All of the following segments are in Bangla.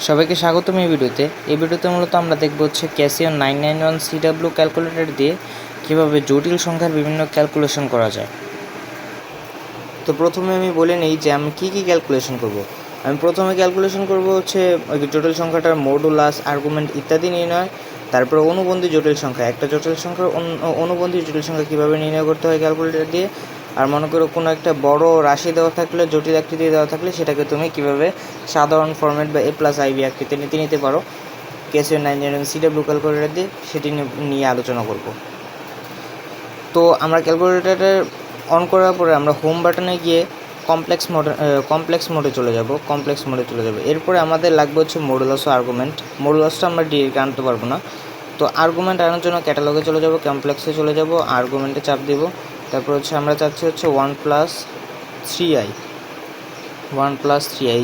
সবাইকে স্বাগতম এই ভিডিওতে মূলত আমরা দেখব হচ্ছে ক্যাসিও 991 CW ক্যালকুলেটর দিয়ে কীভাবে জটিল সংখ্যার বিভিন্ন ক্যালকুলেশন করা যায়। তো প্রথমে আমি বলে নেই যে আমি কী ক্যালকুলেশন করব। আমি প্রথমে ক্যালকুলেশন করব হচ্ছে ওই জটিল সংখ্যাটার মডুলাস, আর্গুমেন্ট ইত্যাদি নির্ণয়। তারপর অনুবন্ধী জটিল সংখ্যা, একটা জটিল সংখ্যার অনুবন্ধী জটিল সংখ্যা কীভাবে নির্ণয় করতে হয় ক্যালকুলেটর দিয়ে। আর মনে করো কোনো একটা বড় রাশি দেওয়া থাকলে, জটিল আকৃতি দেওয়া থাকলে সেটাকে তুমি কীভাবে সাধারণ ফরম্যাট বা A+IB আকৃতি নিতে পারো ক্যাসিও 991 CW ক্যালকুলেটর দিয়ে, সেটি নিয়ে আলোচনা করব। তো আমরা ক্যালকুলেটরে অন করার পরে আমরা হোম বাটনে গিয়ে কমপ্লেক্স মোডে চলে যাব। এরপরে আমাদের লাগবে হচ্ছে মডুলাস ও আর্গুমেন্ট। মডুলাসটা আমরা ডিরেক্ট আনতে পারবো না, তো আর্গুমেন্ট আনার জন্য ক্যাটালগে চলে যাব, কমপ্লেক্সে চলে যাব, আর্গুমেন্টে চাপ দিব। তারপর হচ্ছে আমরা চাচ্ছি হচ্ছে 1+3i,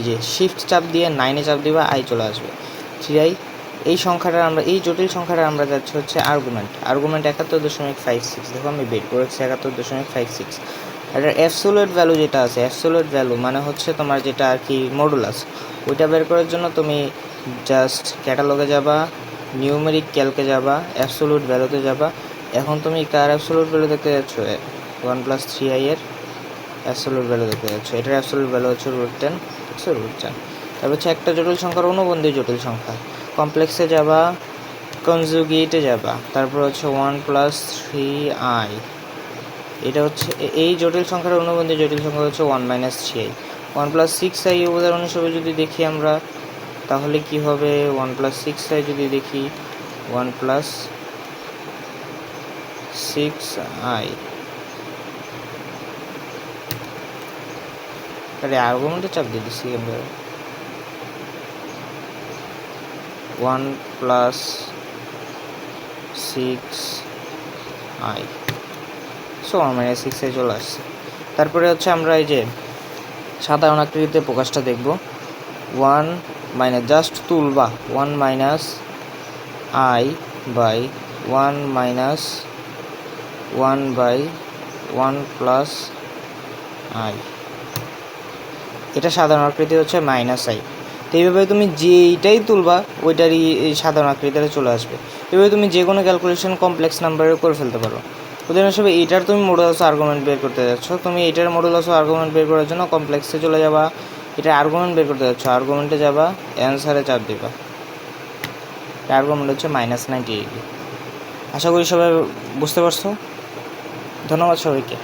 যে শিফট চাপ দিয়ে 9-এ চাপ দিবা, আই চলে আসবে 3i। এই জটিল সংখ্যাটা আমরা যাচ্ছি হচ্ছে আর্গুমেন্ট 71.56। দেখো আমি বের করেছি 71.56। এটার অ্যাবসোলিউট ভ্যালু যেটা আছে, অ্যাবসোলিউট ভ্যালু মানে হচ্ছে তোমার যেটা আর কি মডুলাস, ওইটা বের করার জন্য তুমি জাস্ট ক্যাটালগে যাবা, নিউমেরিক ক্যালকে যাবা, অ্যাবসোলিউট ভ্যালুতে যাবা। এখন তুমি কার অ্যাবসোলিউট ভ্যালু দেখতে যাচ্ছ? 1+3i এর অ্যাবসোলিউট ভ্যালু দেখতে যাচ্ছ। এটার অ্যাবসোলিউট ভ্যালু হচ্ছে √10, √10। তারপর হচ্ছে একটা জটিল সংখ্যার অনুবন্ধী জটিল সংখ্যা, কমপ্লেক্সে যাবা, কনজুগেটে যাবা, তারপর হচ্ছে 1+3i। এটা হচ্ছে এই জটিল সংখ্যার অনুবন্ধী জটিল সংখ্যা হচ্ছে 1-3i। 1+6i উদাহরণ হিসেবে যদি দেখি আমরা, তাহলে কি হবে? 1+6i যদি দেখি, 1+6i, তাহলে আর্গুমেন্টে চাপ দিয়ে দিচ্ছি আমরা 1+6i, 1-6i চলে আসছে। তারপরে হচ্ছে আমরা এই যে সাধারণ আকৃতিতে প্রকাশটা দেখব। 1 জাস্ট তুলবা 1-i, এটা সাধারণ আকৃতি হচ্ছে -i। তো এইভাবে তুমি যেইটাই তুলবা ওইটারই সাধারণ আকৃতিতে চলে আসবে। এভাবে তুমি যে কোনো ক্যালকুলেশন কমপ্লেক্স নাম্বারে করে ফেলতে পারো। উদাহরণ হিসেবে এইটার তুমি মডুলাস আর্গুমেন্ট বের করতে যাচ্ছ, তুমি এইটার মডুলাস আর্গুমেন্ট বের করার জন্য কমপ্লেক্সে চলে যাবা, এটা আর্গুমেন্ট বের করতে যাচ্ছ, আর্গুমেন্টে যাবা, অ্যান্সারে চাপ দিবা। আর্গুমেন্ট হচ্ছে -90 ডিগ্রি। আশা করি সবাই বুঝতে পারছো। ধন্যবাদ সবাইকে।